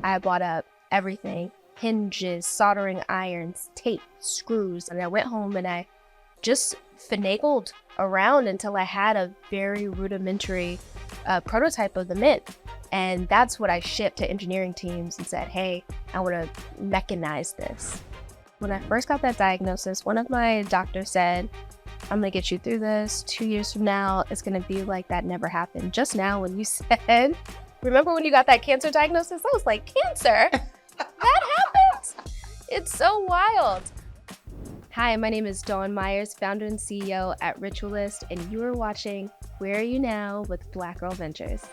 I bought up everything, hinges, soldering irons, tape, screws. And I went home and I just finagled around until I had a very rudimentary prototype of the Mint. And that's what I shipped to engineering teams and said, hey, I want to mechanize this. When I first got that diagnosis, one of my doctors said, I'm going to get you through this. 2 years from now, it's going to be like that never happened. Just now when you said, remember when you got that cancer diagnosis? I was like, cancer? That happened? It's so wild. Hi, my name is Dawn Myers, founder and CEO at Ritualist, and you are watching Where Are You Now with Black Girl Ventures.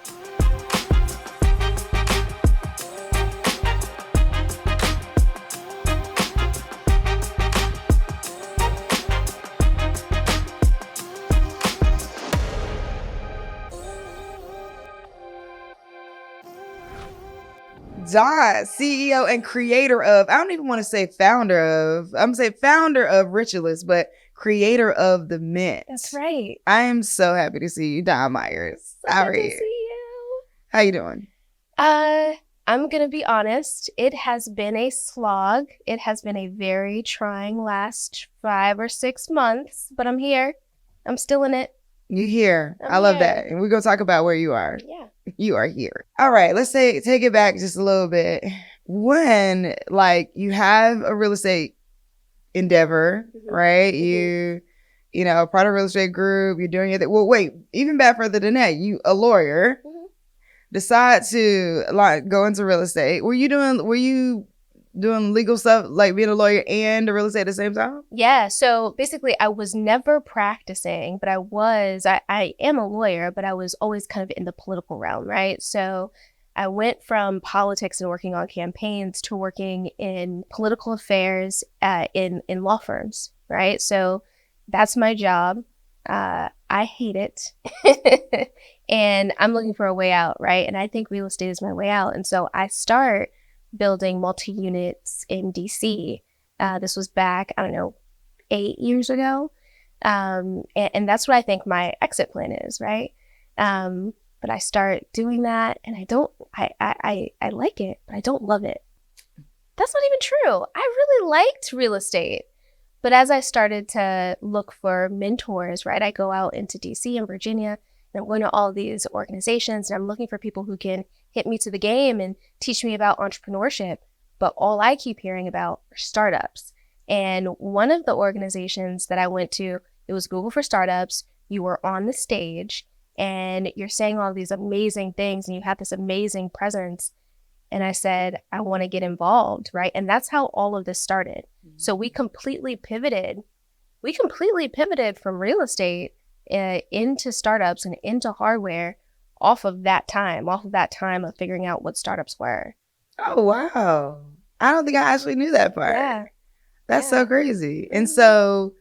Dawn, CEO and creator of, I don't even want to say founder of, I'm going to say founder of Ritualist, but creator of the Mint. That's right. I am so happy to see you, Dawn Myers. How are you? Good to see you. How you doing? I'm going to be honest. It has been a slog. It has been a very trying last 5 or 6 months, but I'm here. I'm still in it. You here. I love that. And we're going to talk about where you are. Yeah. You are here. All right. Let's take it back just a little bit. When you have a real estate endeavor, right? You know, part of a real estate group, you're doing it. Well, wait, even back further than that, you a lawyer, decide to go into real estate. Were you doing legal stuff, like being a lawyer and a real estate at the same time? Yeah. So basically I was never practicing, but I am a lawyer, but I was always kind of in the political realm, right? So I went from politics and working on campaigns to working in political affairs in law firms, right? So that's my job. I hate it. And I'm looking for a way out, right? And I think real estate is my way out. And so I start building multi-units in DC. This was back, 8 years ago. And that's what I think my exit plan is, right? But I start doing that and I like it, but I don't love it. That's not even true. I really liked real estate. But as I started to look for mentors, right, I go out into DC and Virginia and I'm going to all these organizations and I'm looking for people who can hit me to the game and teach me about entrepreneurship. But all I keep hearing about are startups. And one of the organizations that I went to, it was Google for Startups. You were on the stage and you're saying all these amazing things and you have this amazing presence. And I said, I want to get involved, right? And that's how all of this started. So we completely pivoted. We completely pivoted from real estate into startups and into hardware off of that time of figuring out what startups were. Oh, wow. I don't think I actually knew that part. Yeah. That's so crazy. And so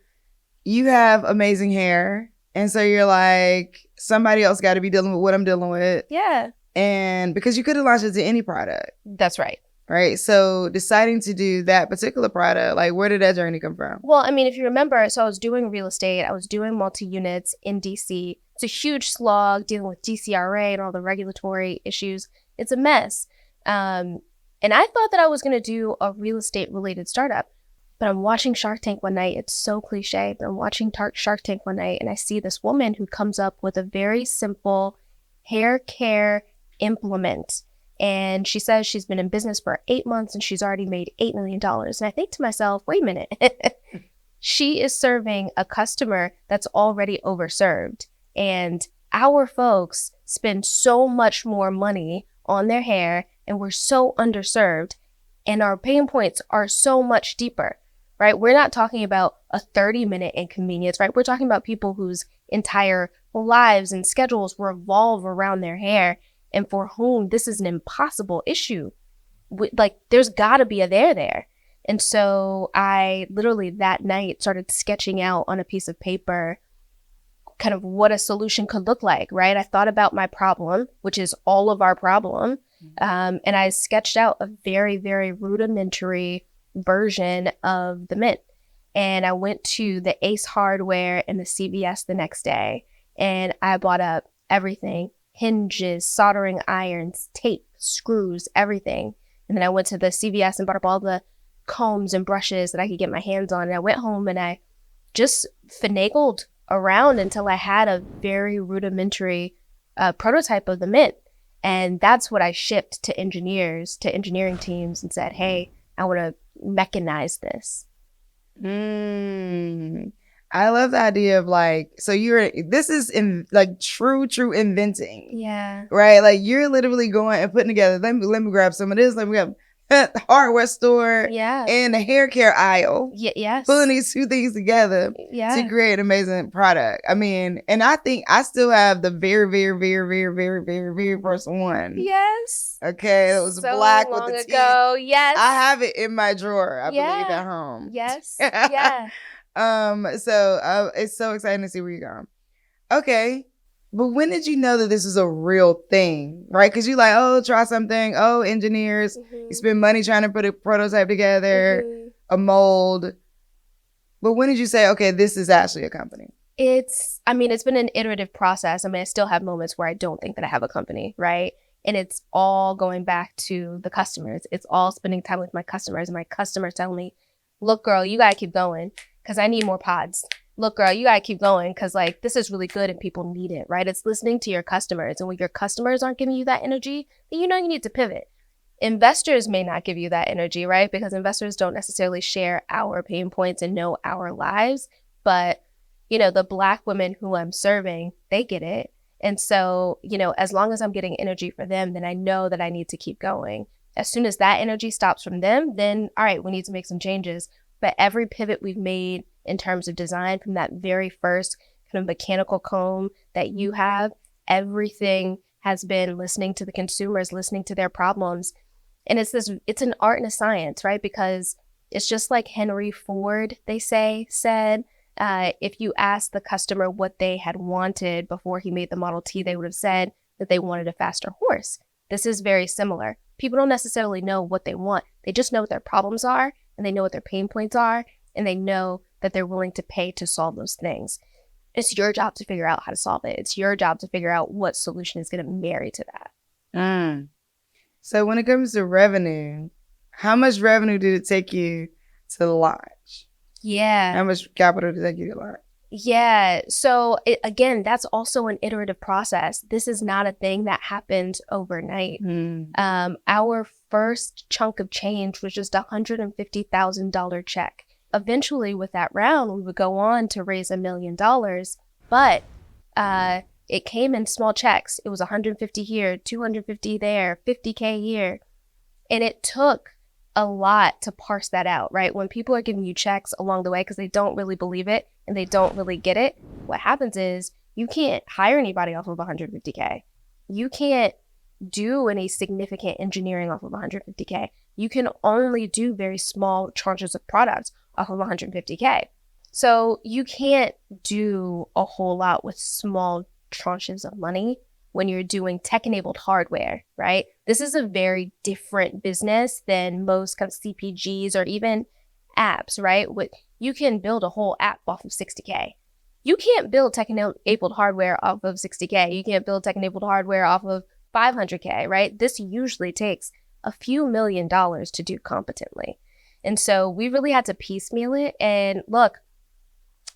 you have amazing hair. And so you're like, somebody else got to be dealing with what I'm dealing with. Yeah. And because you could have launched it to any product. That's right. Right. So deciding to do that particular product, where did that journey come from? Well, if you remember, so I was doing real estate. I was doing multi-units in DC. It's a huge slog dealing with DCRA and all the regulatory issues. It's a mess. And I thought that I was going to do a real estate related startup. But I'm watching Shark Tank one night. It's so cliche, but I'm watching Shark Tank one night and I see this woman who comes up with a very simple hair care implement. And she says she's been in business for 8 months and she's already made $8 million. And I think to myself, wait a minute. She is serving a customer that's already overserved. And our folks spend so much more money on their hair and we're so underserved. And our pain points are so much deeper, right? We're not talking about a 30-minute inconvenience, right? We're talking about people whose entire lives and schedules revolve around their hair and for whom this is an impossible issue. There's got to be a there. And so I literally that night started sketching out on a piece of paper kind of what a solution could look like, right? I thought about my problem, which is all of our problem. And I sketched out a very, very rudimentary version of the Mint. And I went to the Ace Hardware and the CVS the next day. And I bought up everything, hinges, soldering irons, tape, screws, everything. And then I went to the CVS and bought up all the combs and brushes that I could get my hands on. And I went home and I just finagled around until I had a very rudimentary prototype of the mint. And that's what I shipped to engineers, to engineering teams, and said, hey, I want to mechanize this. I love the idea of like, so this is in like true inventing. Yeah. Right? Like you're literally going and putting together, let me grab some of this, let me grab the hardware store and the hair care aisle. Yes. Pulling these two things together to create an amazing product. I mean, and I think I still have the very, very, very, very, very, very, very first one. Yes. Okay. It was so black with the teeth. Yes. I have it in my drawer, I believe, at home. Yes. Yeah. So it's so exciting to see where you're going. Okay. But when did you know that this is a real thing, right? Because you're like, oh, try something. Oh, engineers, you spend money trying to put a prototype together, a mold. But when did you say, okay, this is actually a company? It's been an iterative process. I mean, I still have moments where I don't think that I have a company, right? And it's all going back to the customers. It's all spending time with my customers. And my customers tell me, look, girl, you got to keep going because I need more pods. Look, girl, you got to keep going because like this is really good and people need it, right? It's listening to your customers. And when your customers aren't giving you that energy, then you know you need to pivot. Investors may not give you that energy, right? Because investors don't necessarily share our pain points and know our lives. But, you know, the Black women who I'm serving, they get it. And so, you know, as long as I'm getting energy for them, then I know that I need to keep going. As soon as that energy stops from them, then, all right, we need to make some changes. But every pivot we've made in terms of design from that very first kind of mechanical comb that you have, everything has been listening to the consumers, listening to their problems. And it's an art and a science, right? Because it's just like Henry Ford, they said, if you asked the customer what they had wanted before he made the Model T, they would have said that they wanted a faster horse. This is very similar. People don't necessarily know what they want. They just know what their problems are, and they know what their pain points are, and they know that they're willing to pay to solve those things. It's your job to figure out how to solve it. It's your job to figure out what solution is going to marry to that. So when it comes to revenue, how much revenue did it take you to launch? Yeah. How much capital did it take you to launch? Yeah. So again, that's also an iterative process. This is not a thing that happened overnight. Our first chunk of change was just $150,000 check. Eventually, with that round, we would go on to raise $1 million, but it came in small checks. It was 150 here, 250 there, 50K here. And it took a lot to parse that out, right? When people are giving you checks along the way because they don't really believe it and they don't really get it, what happens is you can't hire anybody off of 150K. You can't do any significant engineering off of 150K. You can only do very small tranches of products off of 150K. So you can't do a whole lot with small tranches of money when you're doing tech-enabled hardware, right? This is a very different business than most kind of CPGs or even apps, right? You can build a whole app off of 60K. You can't build tech-enabled hardware off of 60K. You can't build tech-enabled hardware off of 500K, right? This usually takes a few $1 million to do competently. And so we really had to piecemeal it. And look,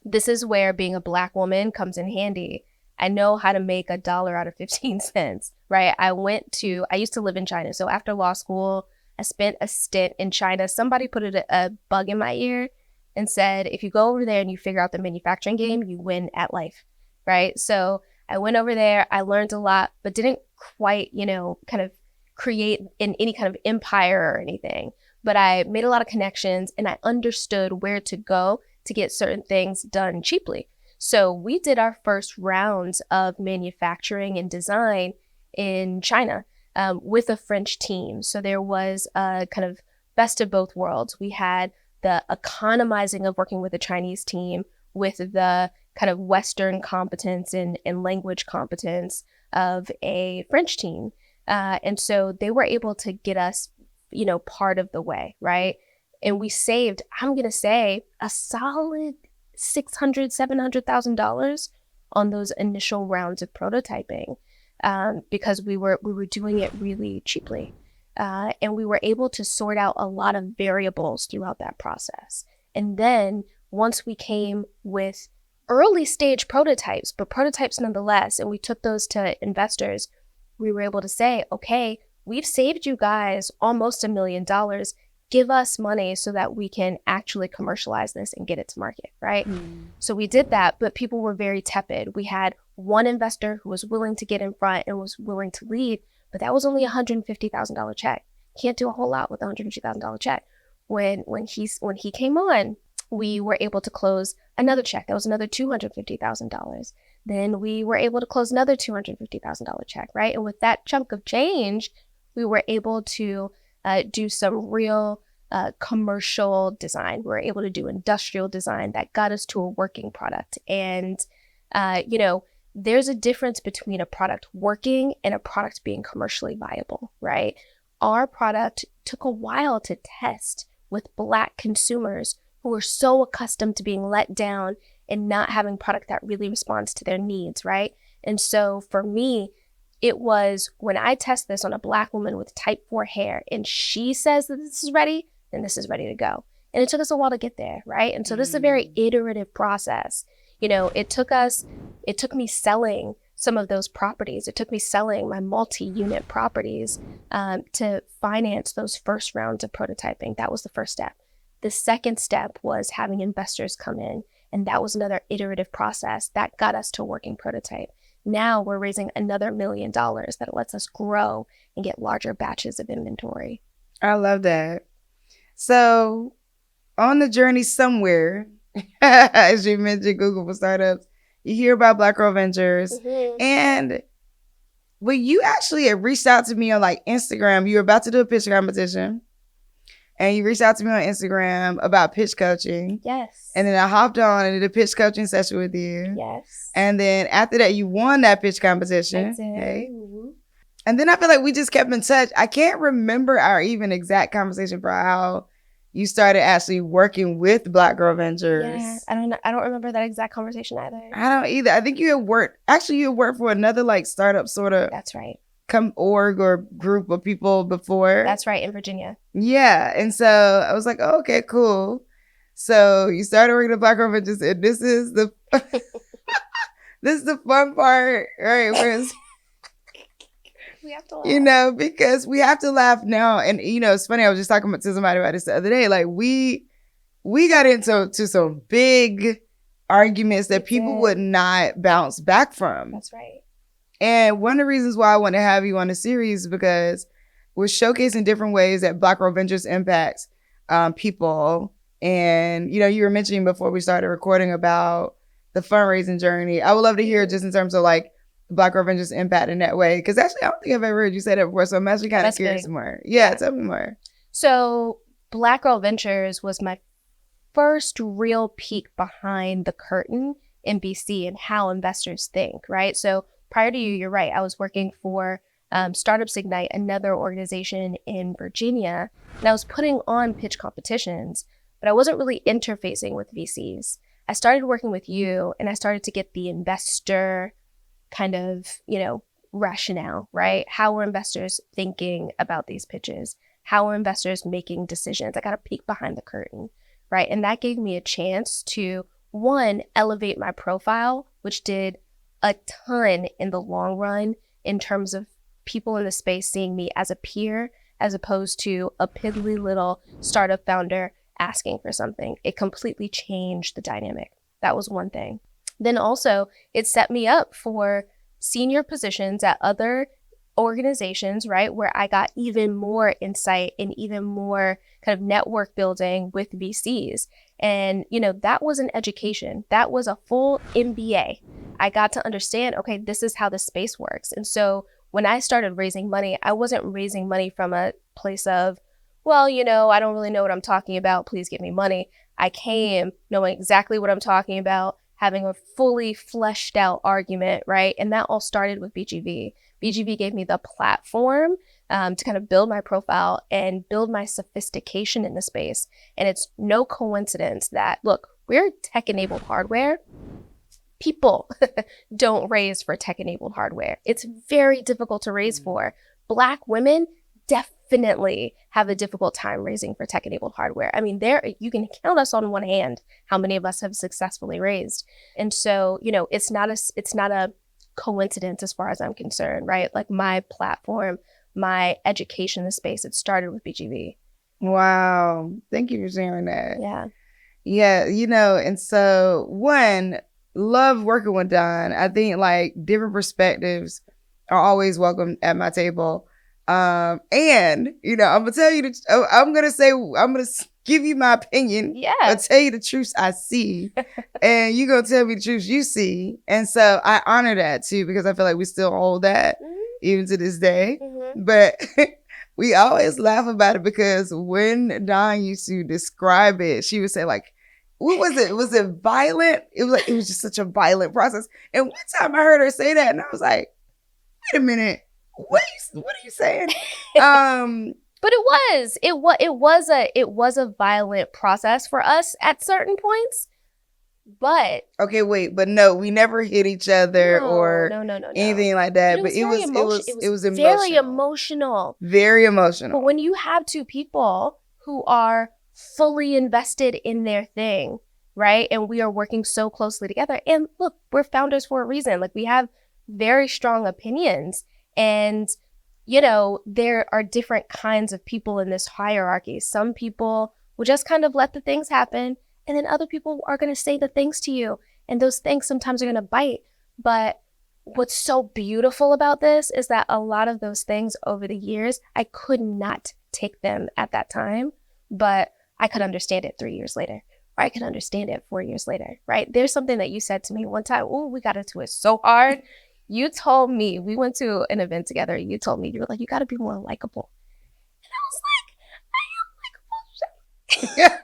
this is where being a Black woman comes in handy. I know how to make $1 out of 15 cents, right? I used to live in China. So after law school, I spent a stint in China. Somebody put a bug in my ear and said, if you go over there and you figure out the manufacturing game, you win at life, right? So I went over there, I learned a lot, but didn't quite, kind of create any kind of empire or anything. But I made a lot of connections and I understood where to go to get certain things done cheaply. So we did our first rounds of manufacturing and design in China with a French team. So there was a kind of best of both worlds. We had the economizing of working with a Chinese team with the kind of Western competence and language competence of a French team. And so they were able to get us, part of the way, right? And we saved, I'm going to say, a solid $600,000-$700,000 on those initial rounds of prototyping because we were doing it really cheaply. And we were able to sort out a lot of variables throughout that process. And then once we came with early stage prototypes, but prototypes nonetheless, and we took those to investors, we were able to say, okay, we've saved you guys almost $1 million. Give us money so that we can actually commercialize this and get it to market, right? So we did that, but people were very tepid. We had one investor who was willing to get in front and was willing to lead, but that was only a $150,000 check. Can't do a whole lot with a $150,000 check. When he came on, we were able to close another check. That was another $250,000. Then we were able to close another $250,000 check, right? And with that chunk of change, we were able to do some real commercial design. We were able to do industrial design that got us to a working product. And, there's a difference between a product working and a product being commercially viable, right? Our product took a while to test with Black consumers who were so accustomed to being let down and not having product that really responds to their needs, right? And so for me, it was when I test this on a Black woman with type 4 hair and she says that this is ready, then this is ready to go. And it took us a while to get there, right? And so this is a very iterative process. It took me selling some of those properties. It took me selling my multi-unit properties to finance those first rounds of prototyping. That was the first step. The second step was having investors come in, and that was another iterative process that got us to a working prototype. Now we're raising another $1 million that lets us grow and get larger batches of inventory. I love that. So on the journey somewhere, as you mentioned, Google for startups, you hear about Black Girl Ventures. And when you actually had reached out to me on like Instagram, you were about to do a pitch competition. And you reached out to me on Instagram about pitch coaching. Yes. And then I hopped on and did a pitch coaching session with you. Yes. And then after that, you won that pitch competition. I did. Okay. And then I feel like we just kept in touch. I can't remember our even exact conversation for how you started actually working with Black Girl Ventures. Yeah, I don't remember that exact conversation either. I don't either. I think you had worked for another like startup sort of. That's right. Org or group of people before. That's right, in Virginia. Yeah. And so I was like, oh, okay, cool. So you started working at Black Girl Ventures, and this is the this is the fun part, right? Whereas, we have to laugh. Because we have to laugh now. And it's funny, I was just talking to somebody about this the other day. Like we got into some big arguments that people would not bounce back from. That's right. And one of the reasons why I want to have you on the series is because we're showcasing different ways that Black Girl Ventures impacts people. And, you were mentioning before we started recording about the fundraising journey. I would love to hear just in terms of like Black Girl Ventures impact in that way. Because actually, I don't think I've ever heard you say that before. So I'm actually kind of curious more. Yeah, tell me more. So Black Girl Ventures was my first real peek behind the curtain in BC and how investors think, right? So prior to you, you're right. I was working for Startups Ignite, another organization in Virginia, and I was putting on pitch competitions, but I wasn't really interfacing with VCs. I started working with you, and I started to get the investor kind of, rationale, right? How are investors thinking about these pitches? How are investors making decisions? I got a peek behind the curtain, right? And that gave me a chance to, one, elevate my profile, which did a ton in the long run in terms of people in the space seeing me as a peer as opposed to a piddly little startup founder asking for something. It completely changed the dynamic. That was one thing. Then also, it set me up for senior positions at other organizations, right, where I got even more insight and even more kind of network building with VCs. And, that was an education. That was a full MBA. I got to understand, okay, this is how the space works. And so when I started raising money, I wasn't raising money from a place of, well, I don't really know what I'm talking about. Please give me money. I came knowing exactly what I'm talking about, having a fully fleshed out argument, right? And that all started with BGV. BGV gave me the platform to kind of build my profile and build my sophistication in the space. And it's no coincidence that, look, we're tech-enabled hardware. People don't raise for tech-enabled hardware. It's very difficult to raise for. Black women definitely have a difficult time raising for tech-enabled hardware. I mean, there you can count us on one hand how many of us have successfully raised. And so, it's not a coincidence as far as I'm concerned, right? Like my platform, my education in the space, it started with BGV. Wow. Thank you for sharing that. Yeah. Yeah, and so one, love working with Don. I think like different perspectives are always welcome at my table. And I'm gonna tell you I'm gonna give you my opinion. Yeah. I'll tell you the truth I see, and you gonna tell me the truth you see. And so I honor that too, because I feel like we still hold that even to this day. But we always laugh about it because when Dawn used to describe it, she would say like, what was it? Was it violent? It was just such a violent process. And one time I heard her say that and I was like, wait a minute, what are you saying? But it was a violent process for us at certain points. But okay, wait, but no, we never hit each other or anything like that. But it was very emotional. Very emotional. But when you have two people who are fully invested in their thing, right? And we are working so closely together. And look, we're founders for a reason. Like we have very strong opinions. And, there are different kinds of people in this hierarchy. Some people will just kind of let the things happen. And then other people are going to say the things to you. And those things sometimes are going to bite. But what's so beautiful about this is that a lot of those things over the years, I could not take them at that time, but I could understand it 3 years later, or I could understand it 4 years later, right? There's something that you said to me one time. Oh, we got into it so hard. You told me, we went to an event together. You told me, you were like, you got to be more likable. And I was like, I am likable.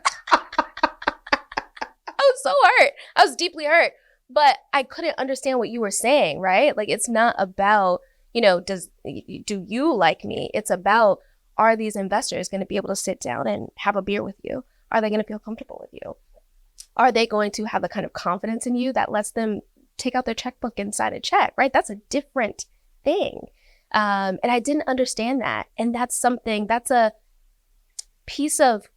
I was so hurt. I was deeply hurt. But I couldn't understand what you were saying, right? Like, it's not about, do you like me? It's about, are these investors going to be able to sit down and have a beer with you? Are they going to feel comfortable with you? Are they going to have the kind of confidence in you that lets them take out their checkbook and sign a check, right? That's a different thing. And I didn't understand that. And that's a piece of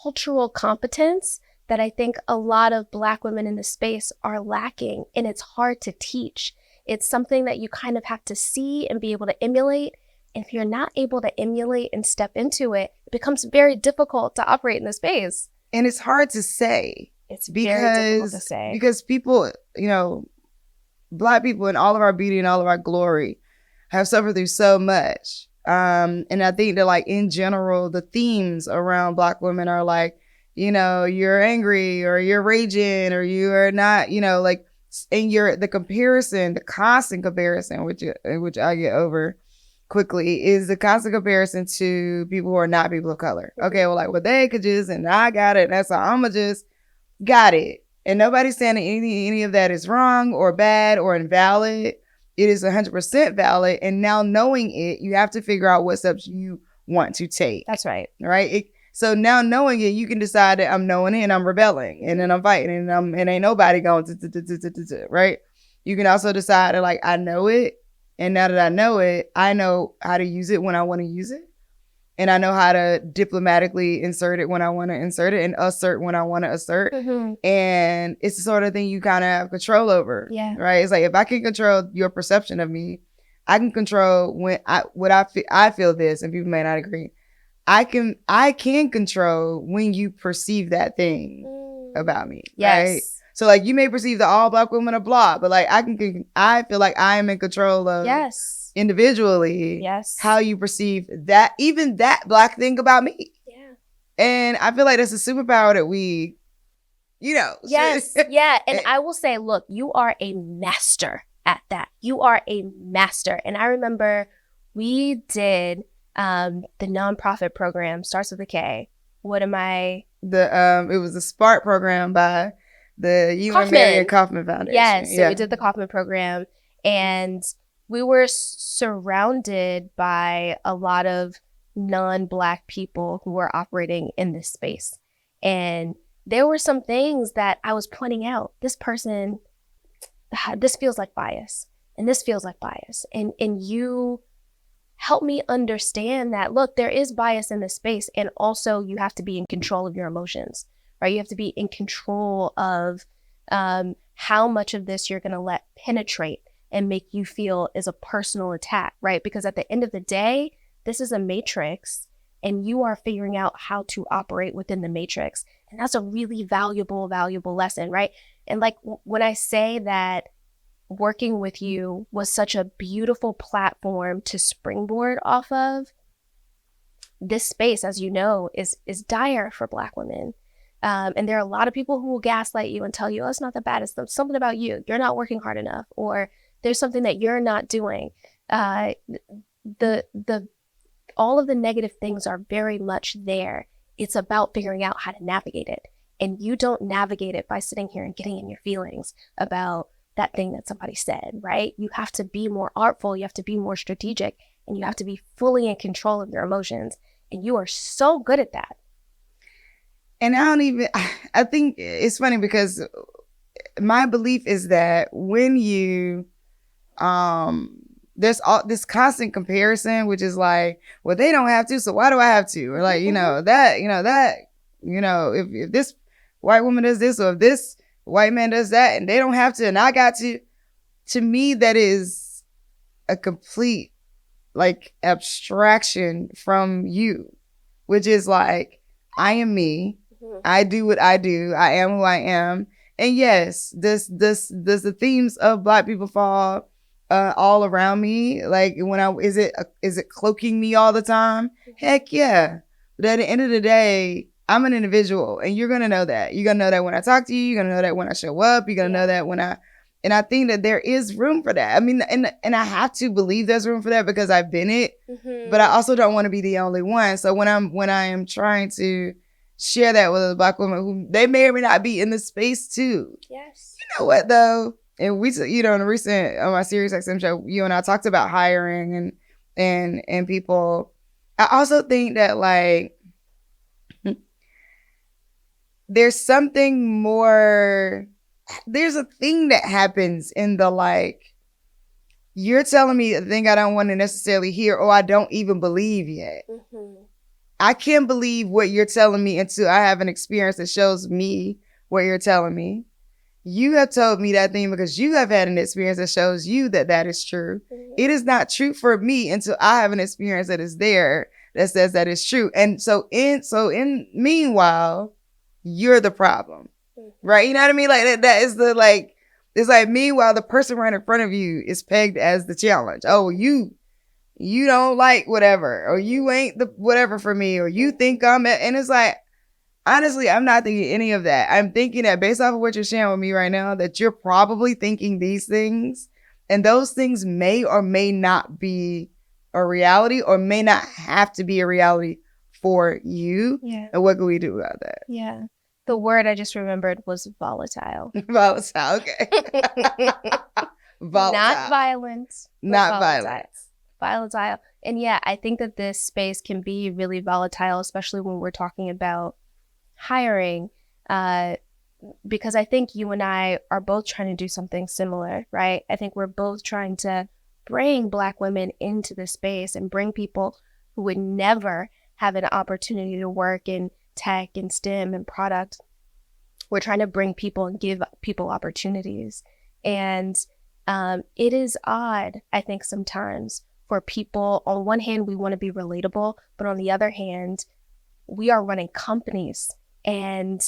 cultural competence that I think a lot of Black women in the space are lacking. And it's hard to teach. It's something that you kind of have to see and be able to emulate. And if you're not able to emulate and step into it, it becomes very difficult to operate in the space. And it's hard to say. It's very difficult to say. Because people, Black people in all of our beauty and all of our glory have suffered through so much. And I think that like in general, the themes around Black women are like, you're angry or you're raging or you are not, and the constant comparison, which I get over quickly, is the constant comparison to people who are not people of color. Okay, well, they could just, and I got it. That's how I'ma just got it. And nobody's saying that any of that is wrong or bad or invalid. It is 100% valid. And now knowing it, you have to figure out what steps you want to take. That's right. Right? So now knowing it, you can decide that I'm knowing it and I'm rebelling and then I'm fighting and ain't nobody going to, right? You can also decide that like, I know it. And now that I know it, I know how to use it when I want to use it. And I know how to diplomatically insert it when I want to insert it and assert when I want to assert. Mm-hmm. And it's the sort of thing you kind of have control over. Yeah. Right? It's like, if I can control your perception of me, I can control I feel this, and people may not agree. I can control when you perceive that thing about me. Yes. Right? So like you may perceive that all Black women are blah, but like I feel like I am in control of individually how you perceive that, even that Black thing about me. Yeah. And I feel like that's a superpower that we, Yes. Yeah. And I will say, look, you are a master at that. You are a master. And I remember we did the nonprofit program, starts with a K. It was the Spark program by the UN Marion Kaufman Foundation. Yes, so we did the Kaufman program, and we were surrounded by a lot of non-Black people who were operating in this space. And there were some things that I was pointing out. This person, this feels like bias, and this feels like bias. And you help me understand that, look, there is bias in this space. And also you have to be in control of your emotions, right? You have to be in control of how much of this you're going to let penetrate and make you feel is a personal attack, right? Because at the end of the day, this is a matrix and you are figuring out how to operate within the matrix. And that's a really valuable lesson, right? And like when I say that working with you was such a beautiful platform to springboard off of, this space, as you know, is dire for Black women. And there are a lot of people who will gaslight you and tell you, oh, it's not that bad. It's something about you. You're not working hard enough, or there's something that you're not doing. The all of the negative things are very much there. It's about figuring out how to navigate it. And you don't navigate it by sitting here and getting in your feelings about that thing that somebody said, right? You have to be more artful. You have to be more strategic, and you have to be fully in control of your emotions. And you are so good at that. And I think it's funny because my belief is that when you, there's all this constant comparison, which is like, well, they don't have to, so why do I have to? Or like, if this white woman does this, or if this white man does that, and they don't have to, and I got to me, that is a complete like abstraction from you, which is like, I am me. I do what I do. I am who I am. And yes, does the themes of Black people fall all around me? Like is it cloaking me all the time? Heck yeah. But at the end of the day, I'm an individual, and you're gonna know that. You're gonna know that when I talk to you. You're gonna know that when I show up. You're gonna know that and I think that there is room for that. I mean, and I have to believe there's room for that because I've been it. But I also don't want to be the only one. So when I am trying to share that with other Black women who they may or may not be in the space too. Yes. You know what though? And we, in a recent on my Sirius XM show, you and I talked about hiring and people. I also think that like there's something more. There's a thing that happens in the like. You're telling me a thing I don't want to necessarily hear, or I don't even believe yet. I can't believe what you're telling me until I have an experience that shows me what you're telling me. You have told me that thing because you have had an experience that shows you that that is true. It is not true for me until I have an experience that is there that says that is true. And so in meanwhile, you're the problem, right? You know what I mean? Like that is the like, it's like meanwhile, the person right in front of you is pegged as the challenge. Oh, you don't like whatever, or you ain't the whatever for me, or you think and it's like, honestly, I'm not thinking any of that. I'm thinking that based off of what you're sharing with me right now, that you're probably thinking these things, and those things may or may not be a reality, or may not have to be a reality for you. Yeah. And what can we do about that? Yeah. The word I just remembered was volatile. Volatile, okay. Volatile. Not violent. Not violent. Volatile. And yeah, I think that this space can be really volatile, especially when we're talking about hiring, because I think you and I are both trying to do something similar, right? I think we're both trying to bring Black women into the space and bring people who would never have an opportunity to work in tech and STEM and product. We're trying to bring people and give people opportunities. And it is odd, I think, sometimes for people. On one hand, we want to be relatable, but on the other hand, we are running companies and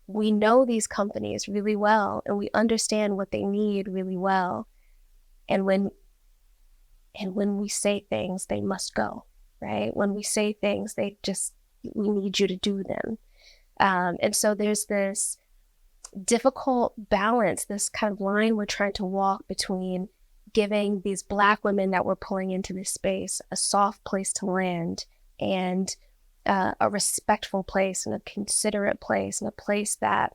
we know these companies really well, and we understand what they need really well. And when we say things, they must go, right? When we say things, we need you to do them. And so there's this difficult balance, this kind of line we're trying to walk between giving these Black women that we're pulling into this space a soft place to land, and a respectful place and a considerate place and a place that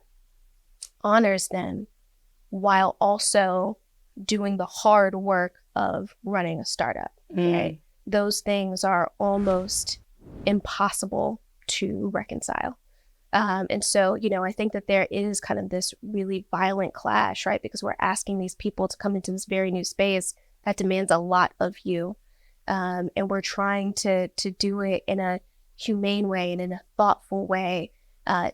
honors them, while also doing the hard work of running a startup, right? Those things are almost impossible to reconcile. And so, I think that there is kind of this really violent clash, right? Because we're asking these people to come into this very new space that demands a lot of you. And we're trying to do it in a humane way and in a thoughtful way.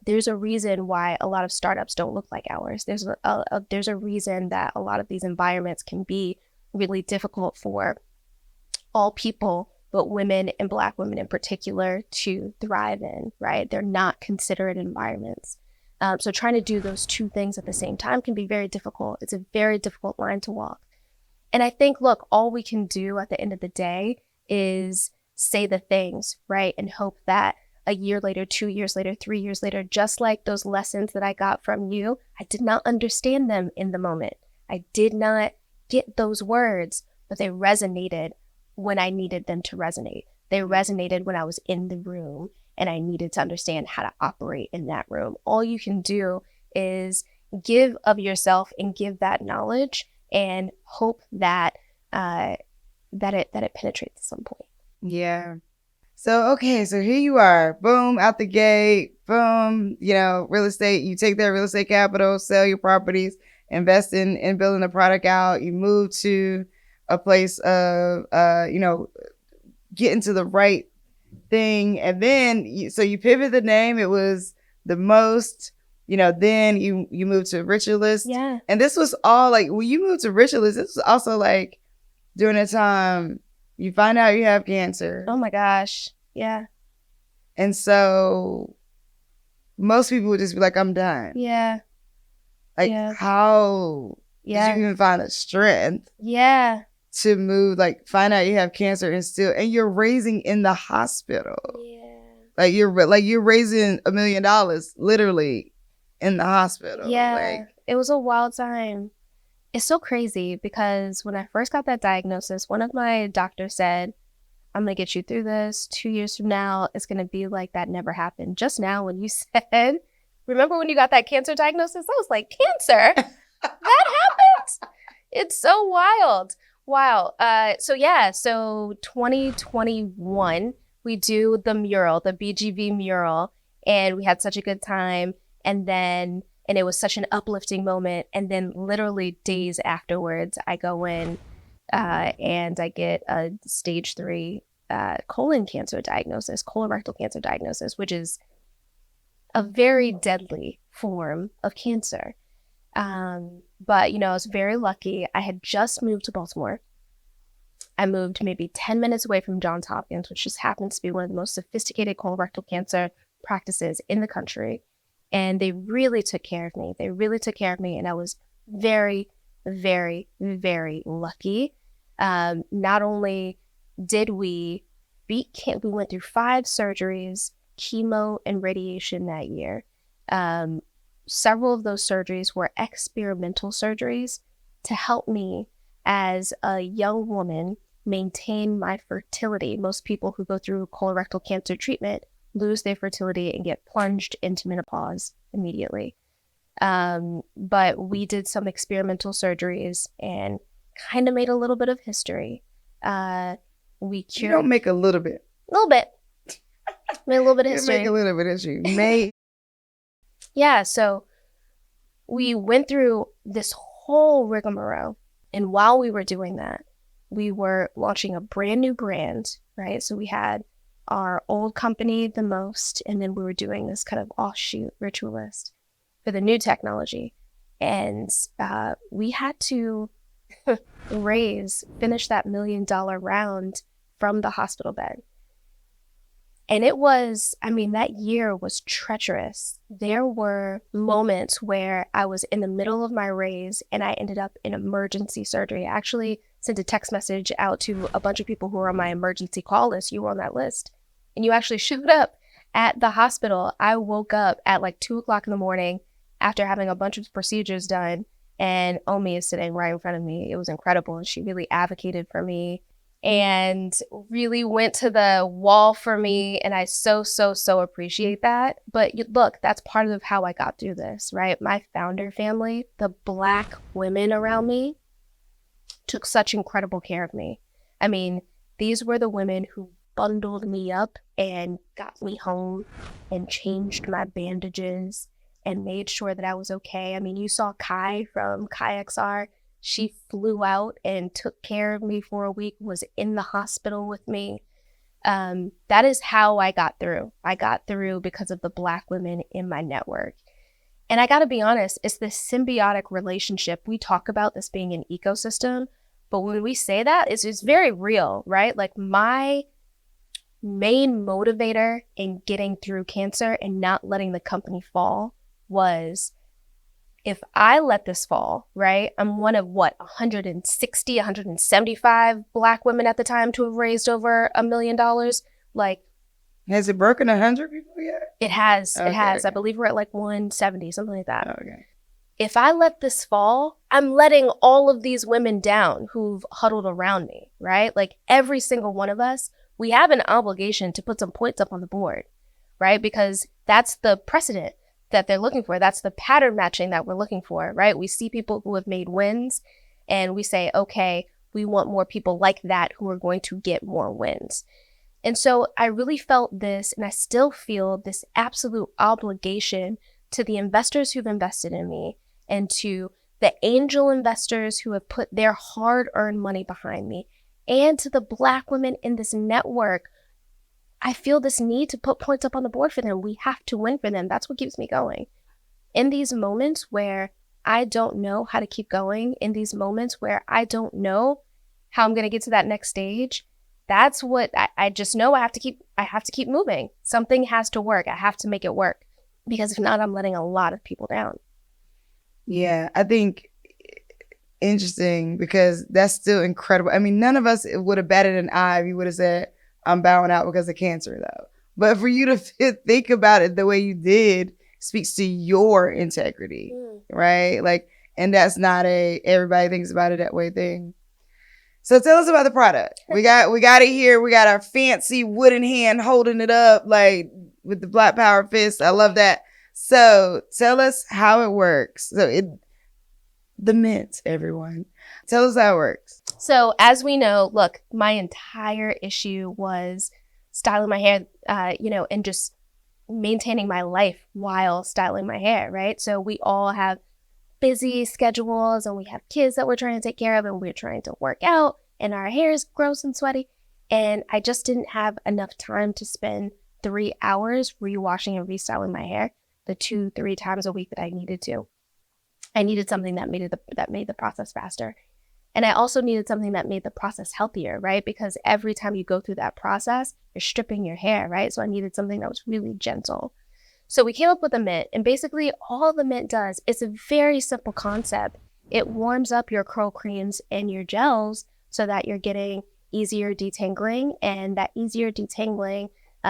There's a reason why a lot of startups don't look like ours. There's a reason that a lot of these environments can be really difficult for all people, but women and Black women in particular to thrive in, right? They're not considerate environments. So trying to do those two things at the same time can be very difficult. It's a very difficult line to walk. And I think, look, all we can do at the end of the day is say the things, right? And hope that a year later, 2 years later, 3 years later, just like those lessons that I got from you, I did not understand them in the moment. I did not get those words, but they resonated when I needed them to resonate. They resonated when I was in the room and I needed to understand how to operate in that room. All you can do is give of yourself and give that knowledge and hope that that it penetrates at some point. Yeah. So, okay, so here you are, boom, out the gate, boom, real estate, you take that real estate capital, sell your properties, invest in building the product out, you move to a place of, get into the right thing. And then, so you pivot the name, it was the most, then you moved to Ritualist. Yeah. And this was all like, when you moved to Ritualist, this was also like during the time you find out you have cancer. Oh my gosh. Yeah. And so most people would just be like, I'm done. Yeah. Like, yeah. How did you even find the strength? Yeah. To move, like, find out you have cancer and you're raising in the hospital. Yeah. Like you're raising $1 million literally in the hospital. Yeah. Like, it was a wild time. It's so crazy because when I first got that diagnosis, one of my doctors said, I'm going to get you through this. 2 years from now, it's going to be like that never happened. Just now when you said, remember when you got that cancer diagnosis? I was like, cancer? That happened? It's so wild. Wow. So 2021, we do the mural, the BGV mural, and we had such a good time. And it was such an uplifting moment. And then literally days afterwards, I go in and I get a stage 3 colorectal cancer diagnosis, which is a very deadly form of cancer. But, I was very lucky. I had just moved to Baltimore. I moved maybe 10 minutes away from Johns Hopkins, which just happens to be one of the most sophisticated colorectal cancer practices in the country. And they really took care of me. And I was very, very, very lucky. Not only did we we went through 5 surgeries, chemo and radiation that year. Several of those surgeries were experimental surgeries to help me as a young woman maintain my fertility. Most people who go through colorectal cancer treatment lose their fertility and get plunged into menopause immediately. But we did some experimental surgeries and kind of made a little bit of history. We cured. You don't make a little bit. A little bit. Made a little bit of history. You make a little bit of history. Yeah, so we went through this whole rigmarole. And while we were doing that, we were launching a brand new brand, right? So we had our old company, The Most, and then we were doing this kind of offshoot, Ritualist, for the new technology. And we had to finish that $1 million round from the hospital bed. And it was, that year was treacherous. There were moments where I was in the middle of my raise and I ended up in emergency surgery. I actually sent a text message out to a bunch of people who were on my emergency call list. You were on that list. And you actually showed up at the hospital. I woke up at like 2 o'clock in the morning after having a bunch of procedures done. And Omi is sitting right in front of me. It was incredible. And she really advocated for me and really went to the wall for me. And I so appreciate that. But look, that's part of how I got through this, right? My founder family, the Black women around me, took such incredible care of me. These were the women who bundled me up and got me home and changed my bandages and made sure that I was okay. You saw Kai from Kai XR. She flew out and took care of me for a week, was in the hospital with me. That is how I got through. I got through because of the Black women in my network. And I got to be honest, it's this symbiotic relationship. We talk about this being an ecosystem, but when we say that, it's very real, right? Like my main motivator in getting through cancer and not letting the company fall was, if I let this fall, right? I'm one of 160, 175 Black women at the time to have raised over $1 million. Like, has it broken 100 people yet? It has. Okay. It has. I believe we're at like 170, something like that. Okay. If I let this fall, I'm letting all of these women down who've huddled around me, right? Like every single one of us, we have an obligation to put some points up on the board, right? Because that's the precedent that they're looking for. That's the pattern matching that we're looking for, right? We see people who have made wins and we say, okay, we want more people like that who are going to get more wins. And so I really felt this, and I still feel this absolute obligation to the investors who've invested in me and to the angel investors who have put their hard-earned money behind me, and to the Black women in this network. I feel this need to put points up on the board for them. We have to win for them. That's what keeps me going. In these moments where I don't know how to keep going, in these moments where I don't know how I'm going to get to that next stage, that's what I just know. I have to keep moving. Something has to work. I have to make it work, because if not, I'm letting a lot of people down. Yeah, I think interesting, because that's still incredible. I mean, none of us would have batted an eye if you would have said, I'm bowing out because of cancer, though. But for you to think about it the way you did speaks to your integrity, right? Like, and that's not a everybody thinks about it that way thing. So tell us about the product. We got it here. We got our fancy wooden hand holding it up, like with the Black Power fist. I love that. So tell us how it works. The mint, everyone. Tell us how it works. So as we know, look, my entire issue was styling my hair, and just maintaining my life while styling my hair, right? So we all have busy schedules and we have kids that we're trying to take care of and we're trying to work out and our hair is gross and sweaty. And I just didn't have enough time to spend 3 hours rewashing and restyling my hair the 2-3 times a week that I needed to. I needed something that made the process faster. And I also needed something that made the process healthier, right? Because every time you go through that process, you're stripping your hair, right? So I needed something that was really gentle. So we came up with a mint, and basically all the mint does is a very simple concept. It warms up your curl creams and your gels so that you're getting easier detangling, and that easier detangling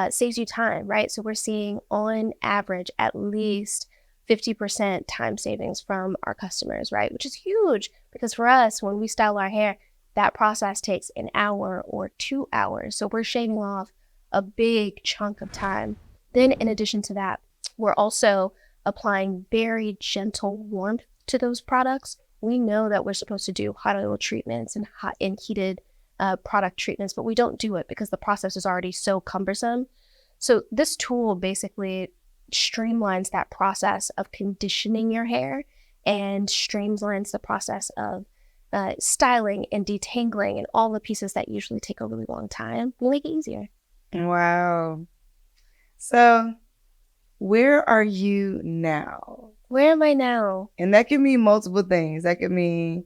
saves you time, right? So we're seeing on average at least 50% time savings from our customers, right? Which is huge, because for us, when we style our hair, that process takes an hour or 2 hours. So we're shaving off a big chunk of time. Then in addition to that, we're also applying very gentle warmth to those products. We know that we're supposed to do hot oil treatments and hot and heated product treatments, but we don't do it because the process is already so cumbersome. So this tool basically streamlines that process of conditioning your hair and streamlines the process of styling and detangling and all the pieces that usually take a really long time. We'll make it easier. Wow. So where are you now? Where am I now? And that can mean multiple things. That could mean,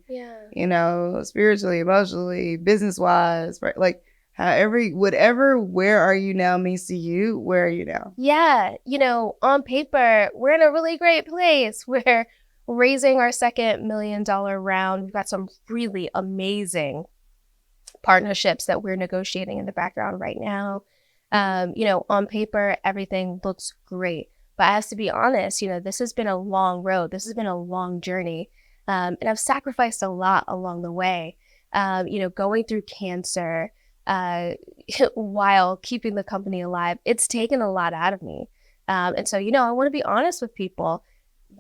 spiritually, emotionally, business-wise, right? Like, whatever, where are you now means to you, where are you now? Yeah, on paper, we're in a really great place. We're raising our second $1 million round. We've got some really amazing partnerships that we're negotiating in the background right now. On paper, everything looks great. But I have to be honest, this has been a long road. This has been a long journey. And I've sacrificed a lot along the way, going through cancer while keeping the company alive. It's taken a lot out of me. And so, I want to be honest with people.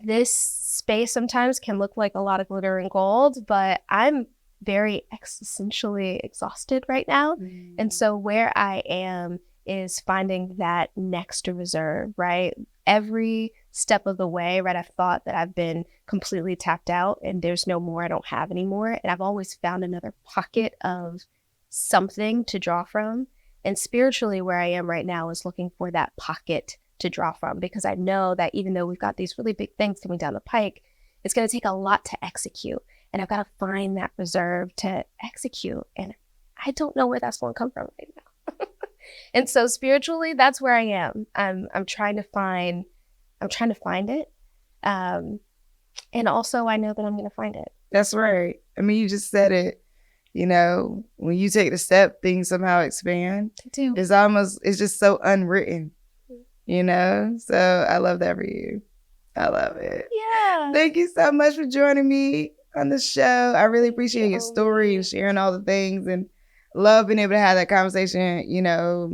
This space sometimes can look like a lot of glitter and gold, but I'm very existentially exhausted right now. And so where I am is finding that next reserve, right? every step of the way, right, I've thought that I've been completely tapped out and there's no more, I don't have anymore. And I've always found another pocket of something to draw from. And spiritually, where I am right now is looking for that pocket to draw from, because I know that even though we've got these really big things coming down the pike, it's going to take a lot to execute. And I've got to find that reserve to execute. And I don't know where that's going to come from right now. And so spiritually, that's where I am. I'm trying to find it. And also I know that I'm going to find it. That's right. I mean, you just said it. You know, when you take the step, things somehow expand. They do. It's just so unwritten, you know? So I love that for you. I love it. Yeah. Thank you so much for joining me on the show. I really appreciate your story and sharing all the things, and love being able to have that conversation, you know,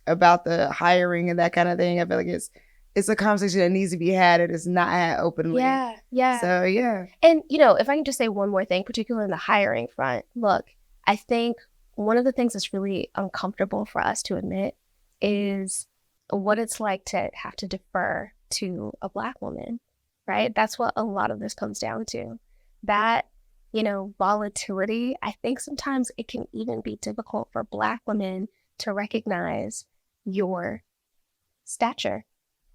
about the hiring and that kind of thing. I feel like it's a conversation that needs to be had. It is not had openly. Yeah, yeah. So, yeah. And, you know, if I can just say one more thing, particularly in the hiring front, look, I think one of the things that's really uncomfortable for us to admit is what it's like to have to defer to a Black woman, right? That's what a lot of this comes down to. That, you know, volatility, I think sometimes it can even be difficult for Black women to recognize your stature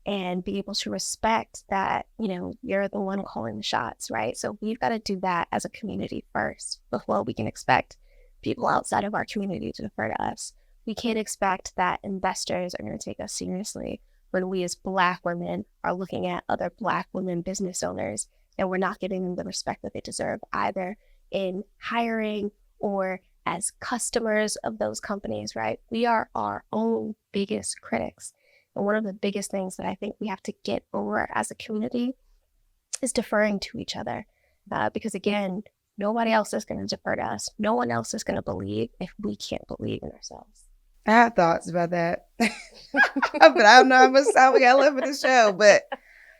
and be able to respect that, you know, you're the one calling the shots, right? So we've got to do that as a community first before we can expect people outside of our community to defer to us. We can't expect that investors are going to take us seriously when we as Black women are looking at other Black women business owners and we're not giving them the respect that they deserve, either in hiring or as customers of those companies, right? We are our own biggest critics. And one of the biggest things that I think we have to get over as a community is deferring to each other. Because again, nobody else is going to defer to us. No one else is going to believe if we can't believe in ourselves. I have thoughts about that. But I don't know how much time we got left for the show. But,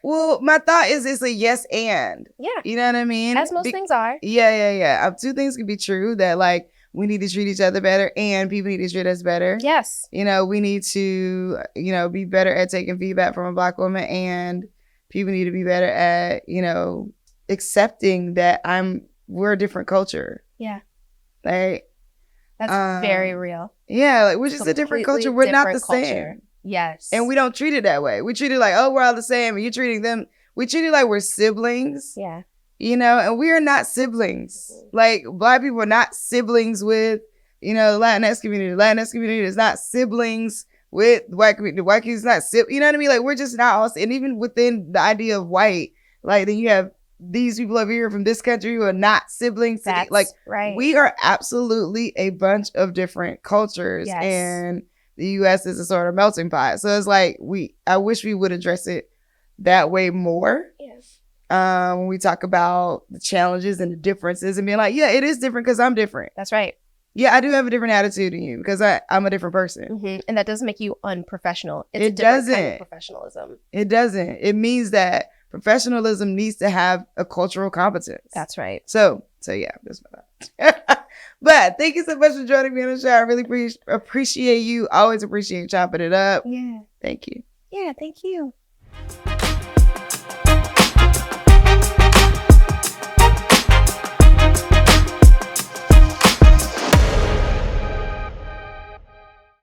well, my thought is it's a yes and. Yeah. You know what I mean? As most things are. Yeah. Two things can be true, that, like, we need to treat each other better and people need to treat us better. Yes. You know, we need to, you know, be better at taking feedback from a Black woman, and people need to be better at, you know, accepting that we're a different culture. Yeah. Like, that's very real. Yeah, like, we're just a different culture. We're not the same. Yes. And we don't treat it that way. We treat it like, oh, we're all the same, and you're treating them. We treat it like we're siblings. Yeah. You know, and we are not siblings. Like, Black people are not siblings with, you know, the Latinx community. The Latinx community is not siblings with the white community. The white community is not you know what I mean? Like, we're just not all. And even within the idea of white, like, then you have these people over here from this country who are not siblings. That's like, right. We are absolutely a bunch of different cultures. Yes. And the U.S. is a sort of melting pot. So it's like, I wish we would address it that way more. Yes. When we talk about the challenges and the differences and being like, yeah, it is different because I'm different. That's right. Yeah, I do have a different attitude than you because I'm a different person. Mm-hmm. And that doesn't make you unprofessional. It's it a different doesn't. kind of professionalism. It doesn't. It means that professionalism needs to have a cultural competence. That's right. So yeah, that's my thought. But thank you so much for joining me on the show. I really appreciate you. Always appreciate chopping it up. Yeah. Thank you. Yeah, thank you.